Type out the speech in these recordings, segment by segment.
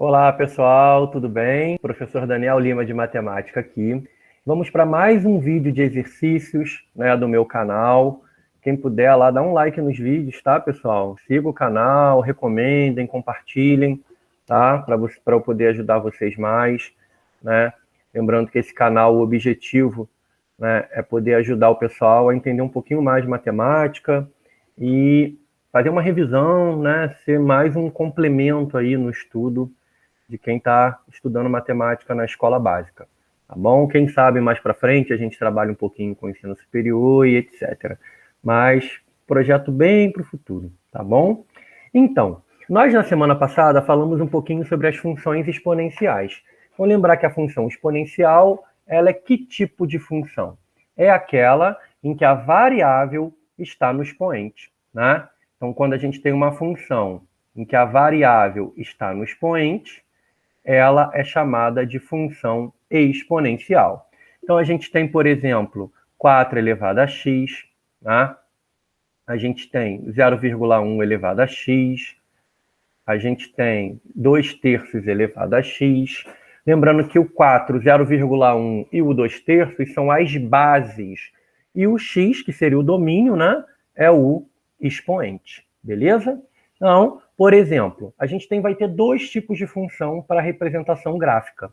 Olá, pessoal, tudo bem? Professor Daniel Lima de Matemática aqui. Vamos para mais um vídeo de exercícios, né, do meu canal. Quem puder lá, dá um like nos vídeos, tá, pessoal? Siga o canal, recomendem, compartilhem, tá? Para eu poder ajudar vocês mais, né? Lembrando que esse canal, o objetivo, né, é poder ajudar o pessoal a entender um pouquinho mais de matemática e fazer uma revisão, né, ser mais um complemento aí no estudo de quem está estudando matemática na escola básica, tá bom? Quem sabe mais para frente a gente trabalha um pouquinho com ensino superior e etc. Mas projeto bem para o futuro, tá bom? Então, nós na semana passada falamos um pouquinho sobre as funções exponenciais. Vamos lembrar que a função exponencial, ela é que tipo de função? É aquela em que a variável está no expoente, né? Então, quando a gente tem uma função em que a variável está no expoente, ela é chamada de função exponencial. Então, a gente tem, por exemplo, 4 elevado a x, né? A gente tem 0,1 elevado a x, a gente tem 2 terços elevado a x. Lembrando que o 4, 0,1 e o 2 terços são as bases. E o x, que seria o domínio, né, é o expoente. Beleza? Então, por exemplo, a gente vai ter dois tipos de função para representação gráfica.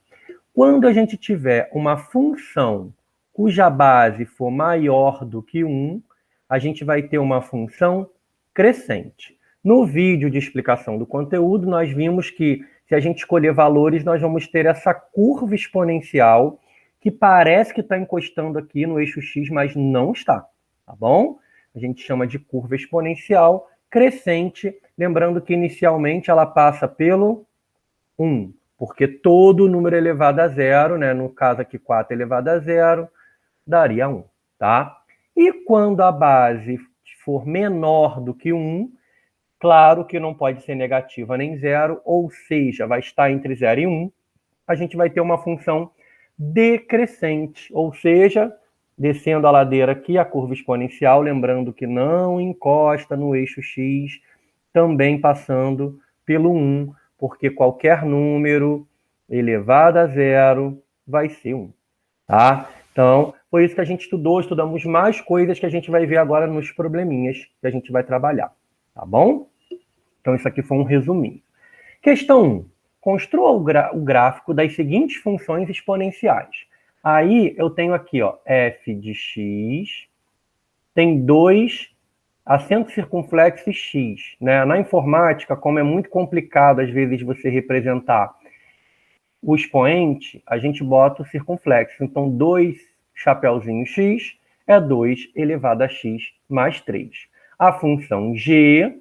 Quando a gente tiver uma função cuja base for maior do que 1, a gente vai ter uma função crescente. No vídeo de explicação do conteúdo, nós vimos que se a gente escolher valores, nós vamos ter essa curva exponencial que parece que está encostando aqui no eixo x, mas não está, tá bom? A gente chama de curva exponencial crescente, lembrando que inicialmente ela passa pelo 1, porque todo número elevado a zero, né, no caso aqui 4 elevado a zero, daria 1, tá? E quando a base for menor do que 1, claro que não pode ser negativa nem zero, ou seja, vai estar entre 0 e 1, a gente vai ter uma função decrescente, ou seja, descendo a ladeira aqui, a curva exponencial, lembrando que não encosta no eixo x, também passando pelo 1, porque qualquer número elevado a zero vai ser 1, tá? Então, foi isso que a gente estudamos mais coisas que a gente vai ver agora nos probleminhas que a gente vai trabalhar, tá bom? Então, isso aqui foi um resuminho. Questão 1. Construa o gráfico das seguintes funções exponenciais. Aí, eu tenho aqui, ó, f de x, tem 2 acento circunflexo x, né? Na informática, como é muito complicado, às vezes, você representar o expoente, a gente bota o circunflexo. Então, 2 chapeuzinho x é 2 elevado a x mais 3. A função g,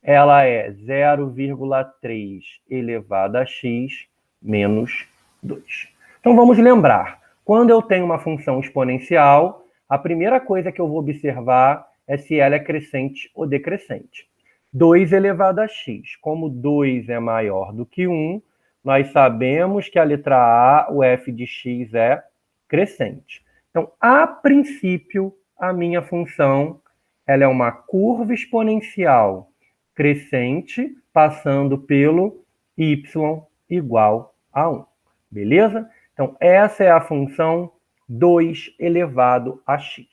ela é 0,3 elevado a x menos 2. Então, vamos lembrar. Quando eu tenho uma função exponencial, a primeira coisa que eu vou observar é se ela é crescente ou decrescente. 2 elevado a x. Como 2 é maior do que 1, nós sabemos que a letra A, o f de x, é crescente. Então, a princípio, a minha função ela é uma curva exponencial crescente, passando pelo y igual a 1. Beleza? Então, essa é a função 2 elevado a x.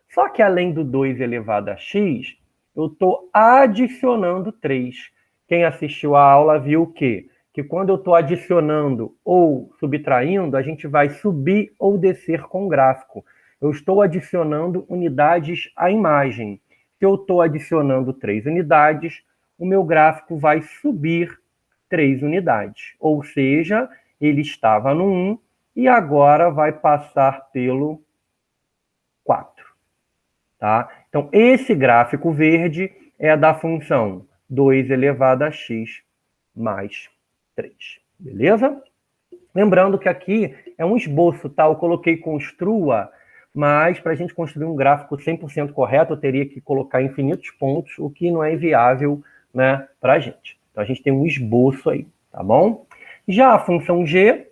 Só que além do 2 elevado a x, eu estou adicionando 3. Quem assistiu a aula viu que quando eu estou adicionando ou subtraindo, a gente vai subir ou descer com o gráfico. Eu estou adicionando unidades à imagem. Se eu estou adicionando 3 unidades, o meu gráfico vai subir 3 unidades. Ou seja, ele estava no 1 e agora vai passar pelo 4. Tá? Então, esse gráfico verde é da função 2 elevado a x mais 3. Beleza? Lembrando que aqui é um esboço, tá? Eu coloquei construa, mas para a gente construir um gráfico 100% correto, eu teria que colocar infinitos pontos, o que não é viável, né, para a gente. Então, a gente tem um esboço aí, tá bom? Já a função g,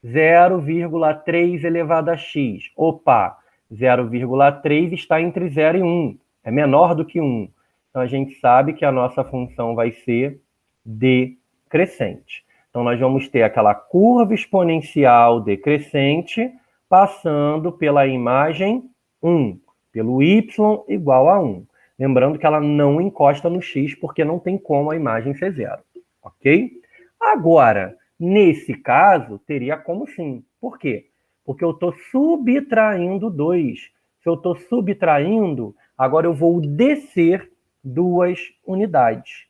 0,3 elevado a x. Opa, 0,3 está entre 0 e 1. É menor do que 1. Então, a gente sabe que a nossa função vai ser decrescente. Então, nós vamos ter aquela curva exponencial decrescente passando pela imagem 1, pelo y igual a 1. Lembrando que ela não encosta no x, porque não tem como a imagem ser zero, ok? Agora, nesse caso, teria como sim. Por quê? Porque eu estou subtraindo 2. Se eu estou subtraindo, agora eu vou descer 2 unidades.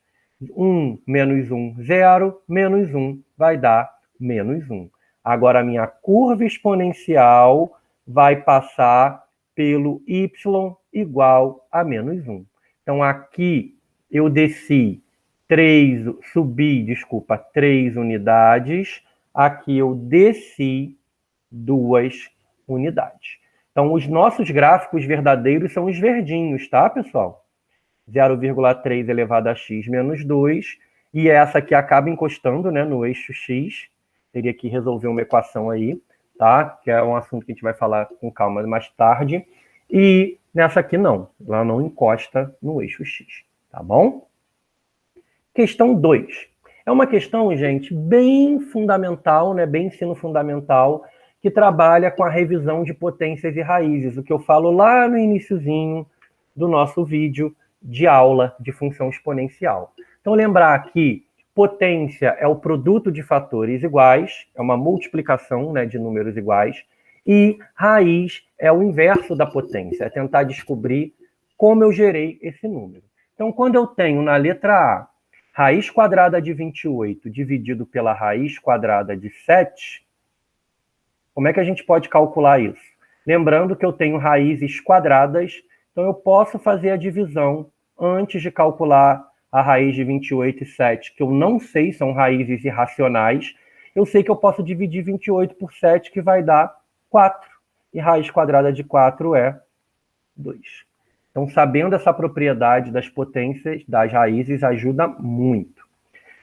1 menos 1, 0, menos 1 vai dar menos 1. Agora, a minha curva exponencial vai passar pelo y igual a menos 1. Então, aqui eu subi 3 unidades. Aqui eu desci 2 unidades. Então, os nossos gráficos verdadeiros são os verdinhos, tá, pessoal? 0,3 elevado a x menos 2, e essa aqui acaba encostando, né, no eixo x. Teria que resolver uma equação aí, tá? Que é um assunto que a gente vai falar com calma mais tarde. E nessa aqui não, ela não encosta no eixo x, tá bom? Questão 2. É uma questão, gente, bem fundamental, né, bem ensino fundamental, que trabalha com a revisão de potências e raízes, o que eu falo lá no iniciozinho do nosso vídeo de aula de função exponencial. Então, lembrar que potência é o produto de fatores iguais, é uma multiplicação, né, de números iguais, e raiz é o inverso da potência, é tentar descobrir como eu gerei esse número. Então, quando eu tenho na letra A, raiz quadrada de 28 dividido pela raiz quadrada de 7, como é que a gente pode calcular isso? Lembrando que eu tenho raízes quadradas, então eu posso fazer a divisão antes de calcular a raiz de 28 e 7, que eu não sei, são raízes irracionais. Eu sei que eu posso dividir 28 por 7, que vai dar 4. E raiz quadrada de 4 é 2. Então, sabendo essa propriedade das potências, das raízes, ajuda muito.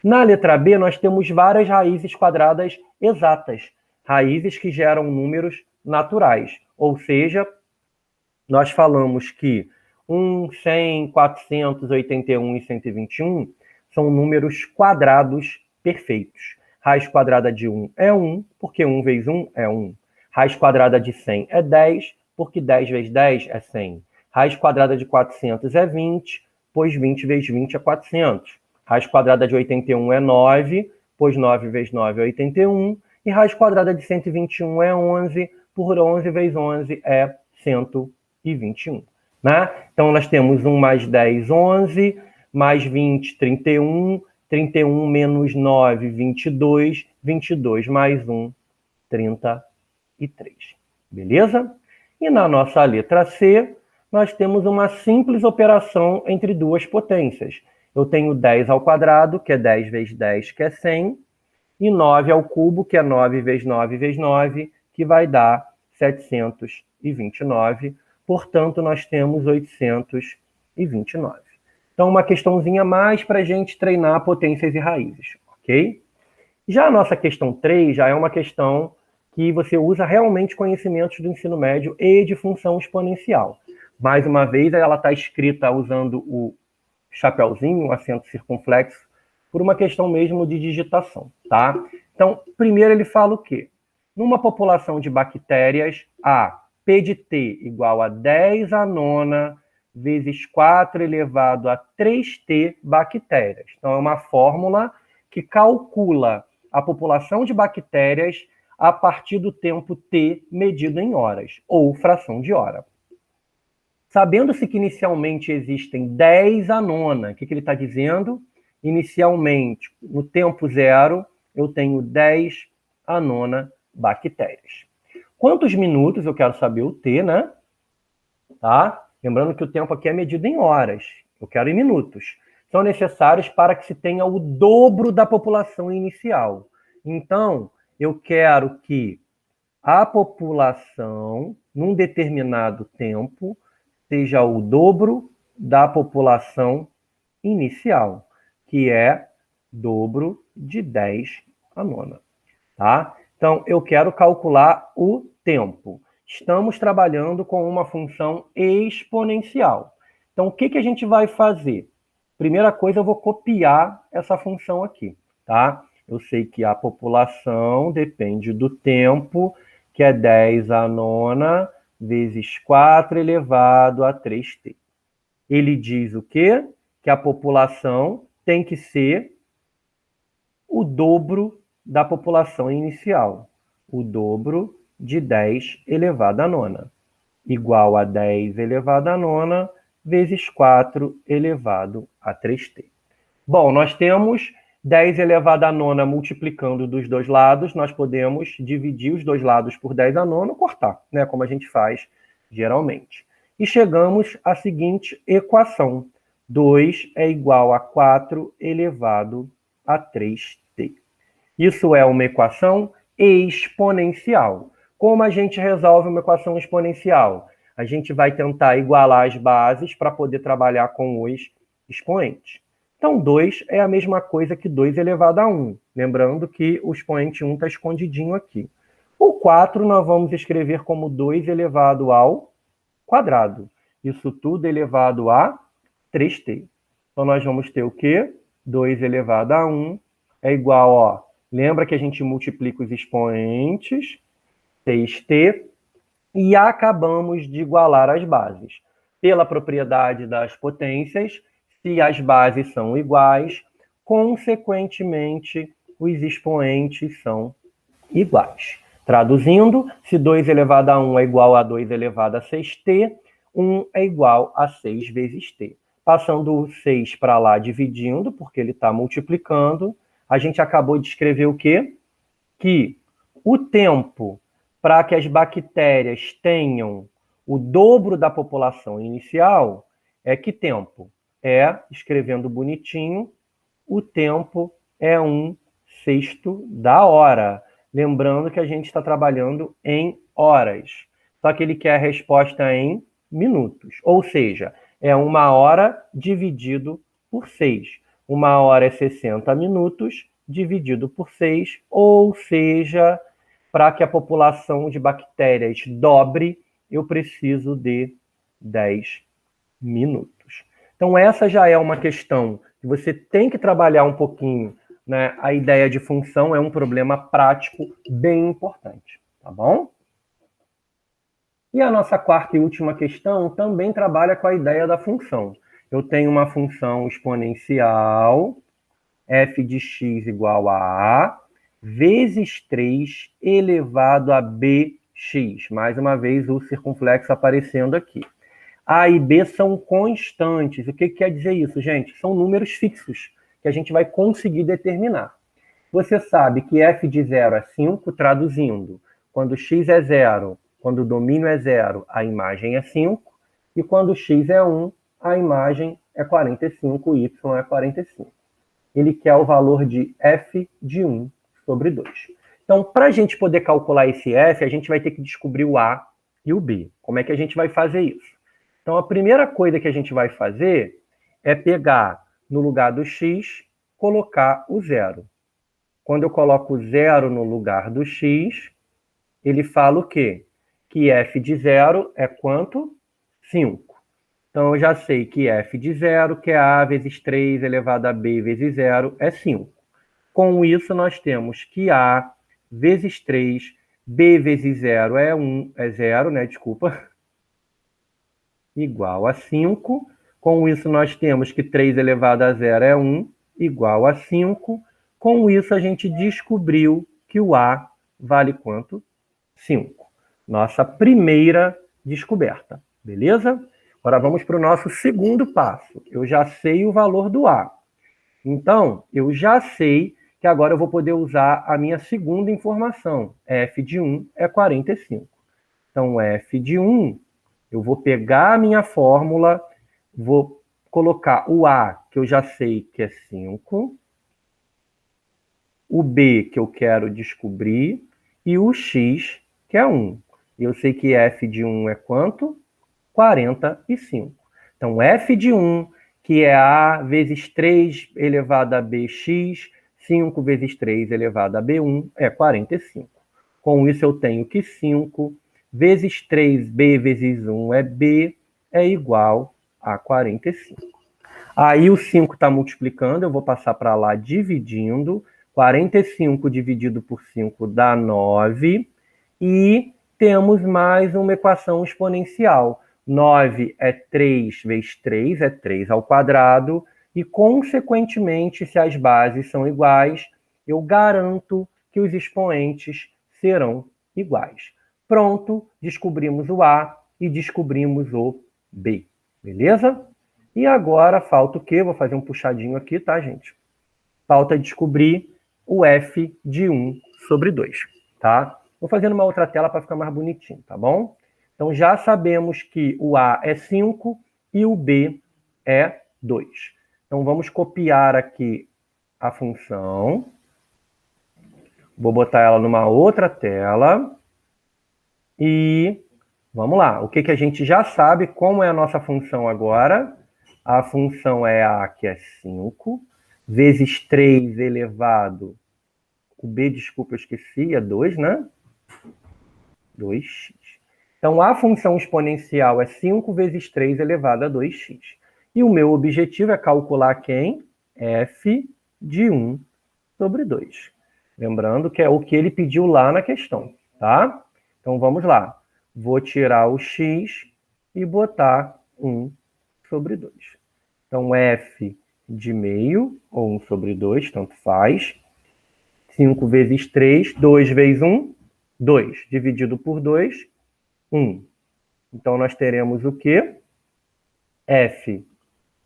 Na letra B, nós temos várias raízes quadradas exatas, raízes que geram números naturais. Ou seja, nós falamos que 1, 100, 481 e 121 são números quadrados perfeitos. Raiz quadrada de 1 é 1, porque 1 vezes 1 é 1. Raiz quadrada de 100 é 10, porque 10 vezes 10 é 100. Raiz quadrada de 400 é 20, pois 20 vezes 20 é 400. Raiz quadrada de 81 é 9, pois 9 vezes 9 é 81. E raiz quadrada de 121 é 11, por 11 vezes 11 é 121. Né? Então, nós temos 1 mais 10, 11, mais 20, 31, 31 menos 9, 22, 22 mais 1, 33. Beleza? E na nossa letra C, nós temos uma simples operação entre duas potências. Eu tenho 10 ao quadrado, que é 10 vezes 10, que é 100, e 9 ao cubo, que é 9 vezes 9 vezes 9, que vai dar 729. Portanto, nós temos 829. Então, uma questãozinha mais para a gente treinar potências e raízes, ok? Já a nossa questão 3 já é uma questão que você usa realmente conhecimentos do ensino médio e de função exponencial. Mais uma vez, ela está escrita usando o chapeuzinho, o acento circunflexo, por uma questão mesmo de digitação, tá? Então, primeiro ele fala o quê? Numa população de bactérias, a P de T igual a 10 a nona vezes 4 elevado a 3T bactérias. Então, é uma fórmula que calcula a população de bactérias a partir do tempo T medido em horas, ou fração de hora. Sabendo-se que inicialmente existem 10 a nona, o que ele está dizendo? Inicialmente, no tempo zero, eu tenho 10 a nona bactérias. Quantos minutos? Eu quero saber o T, né? Tá? Lembrando que o tempo aqui é medido em horas. Eu quero em minutos. São necessários para que se tenha o dobro da população inicial. Então, eu quero que a população, num determinado tempo, seja o dobro da população inicial, que é dobro de 10 a nona. Tá? Então, eu quero calcular o tempo. Estamos trabalhando com uma função exponencial. Então, o que a gente vai fazer? Primeira coisa, eu vou copiar essa função aqui. Tá? Eu sei que a população depende do tempo, que é 10 à nona vezes 4 elevado a 3t. Ele diz o quê? Que a população tem que ser o dobro da população inicial. O dobro de 10 elevado à nona, igual a 10 elevado à nona vezes 4 elevado a 3t. Bom, nós temos 10 elevado à nona multiplicando dos dois lados, nós podemos dividir os dois lados por 10 à nona e cortar, né, como a gente faz geralmente. E chegamos à seguinte equação. 2 é igual a 4 elevado a 3t. Isso é uma equação exponencial. Como a gente resolve uma equação exponencial? A gente vai tentar igualar as bases para poder trabalhar com os expoentes. Então, 2 é a mesma coisa que 2 elevado a 1. Lembrando que o expoente 1 está escondidinho aqui. O 4 nós vamos escrever como 2 elevado ao quadrado. Isso tudo elevado a 3t. Então, nós vamos ter o quê? 2 elevado a 1 é igual, ó, lembra que a gente multiplica os expoentes, 6t, e acabamos de igualar as bases. Pela propriedade das potências, se as bases são iguais, consequentemente, os expoentes são iguais. Traduzindo, se 2 elevado a 1 é igual a 2 elevado a 6t, 1 é igual a 6 vezes t. Passando o 6 para lá, dividindo, porque ele está multiplicando, a gente acabou de escrever o quê? Que o tempo para que as bactérias tenham o dobro da população inicial é que tempo? É, escrevendo bonitinho, o tempo é 1/6 da hora. Lembrando que a gente está trabalhando em horas. Só que ele quer a resposta em minutos. Ou seja, é 1 hora dividido por 6. 1 hora é 60 minutos dividido por 6. Ou seja, para que a população de bactérias dobre, eu preciso de 10 minutos. Então, essa já é uma questão que você tem que trabalhar um pouquinho, né? A ideia de função é um problema prático bem importante, tá bom? E a nossa quarta e última questão também trabalha com a ideia da função. Eu tenho uma função exponencial, f de x igual a vezes 3 elevado a bx. Mais uma vez o circunflexo aparecendo aqui. A e B são constantes. O que quer dizer isso, gente? São números fixos que a gente vai conseguir determinar. Você sabe que f de 0 é 5, traduzindo. Quando x é 0, quando o domínio é 0, a imagem é 5. E quando x é 1, a imagem é 45, y é 45. Ele quer o valor de f de 1 sobre 2. Então, para a gente poder calcular esse f, a gente vai ter que descobrir o a e o b. Como é que a gente vai fazer isso? Então, a primeira coisa que a gente vai fazer é pegar, no lugar do x, colocar o 0. Quando eu coloco o 0 no lugar do x, ele fala o quê? Que f de 0 é quanto? 5. Então, eu já sei que f de 0, que é a vezes 3 elevado a b vezes 0, é 5. Com isso, nós temos que a vezes 3, b vezes 0 é 0, né? Desculpa. Igual a 5. Com isso, nós temos que 3 elevado a 0 é 1, igual a 5. Com isso, a gente descobriu que o A vale quanto? 5. Nossa primeira descoberta, beleza? Agora vamos para o nosso segundo passo. Eu já sei o valor do A. Então, eu já sei que agora eu vou poder usar a minha segunda informação. F de 1 é 45. Então, F de 1, eu vou pegar a minha fórmula, vou colocar o A, que eu já sei que é 5, o B, que eu quero descobrir, e o X, que é 1. E eu sei que F de 1 é quanto? 45. Então, F de 1, que é A vezes 3 elevado a BX, 5 vezes 3 elevado a B1, é 45. Com isso, eu tenho que 5 vezes 3B vezes 1 é B, é igual a 45. Aí o 5 está multiplicando, eu vou passar para lá dividindo. 45 dividido por 5 dá 9. E temos mais uma equação exponencial. 9 é 3 vezes 3, é 3 ao quadrado. E, consequentemente, se as bases são iguais, eu garanto que os expoentes serão iguais. Pronto, descobrimos o A e descobrimos o B. Beleza? E agora falta o quê? Vou fazer um puxadinho aqui, tá, gente? Falta descobrir o F de 1 sobre 2, tá? Vou fazer numa outra tela para ficar mais bonitinho, tá bom? Então, já sabemos que o A é 5 e o B é 2. Então, vamos copiar aqui a função. Vou botar ela numa outra tela. E vamos lá. O que a gente já sabe, como é a nossa função agora? A função é A, que é 5, vezes 3 elevado... O B, desculpa, eu esqueci, é 2, né? 2x. Então, a função exponencial é 5 vezes 3 elevado a 2x. E o meu objetivo é calcular quem? F de 1 sobre 2. Lembrando que é o que ele pediu lá na questão, tá? Então, vamos lá. Vou tirar o x e botar 1 sobre 2. Então, F de meio, ou 1 sobre 2, tanto faz. 5 vezes 3, 2 vezes 1, 2. Dividido por 2, 1. Então, nós teremos o quê? F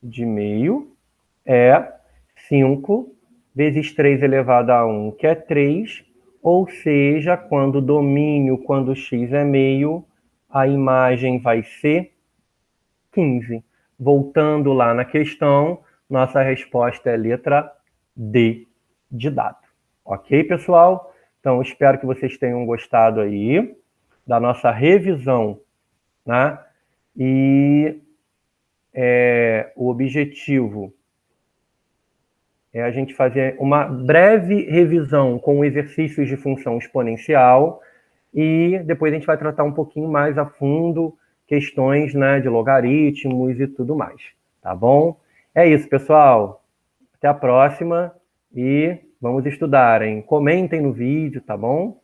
de meio é 5 vezes 3 elevado a 1, que é 3. Ou seja, quando o domínio, quando x é meio, a imagem vai ser 15. Voltando lá na questão, nossa resposta é letra D de dado. Ok, pessoal? Então, espero que vocês tenham gostado aí da nossa revisão, né? E o objetivo é a gente fazer uma breve revisão com exercícios de função exponencial e depois a gente vai tratar um pouquinho mais a fundo questões, né, de logaritmos e tudo mais, tá bom? É isso, pessoal. Até a próxima e vamos estudar, hein? Comentem no vídeo, tá bom?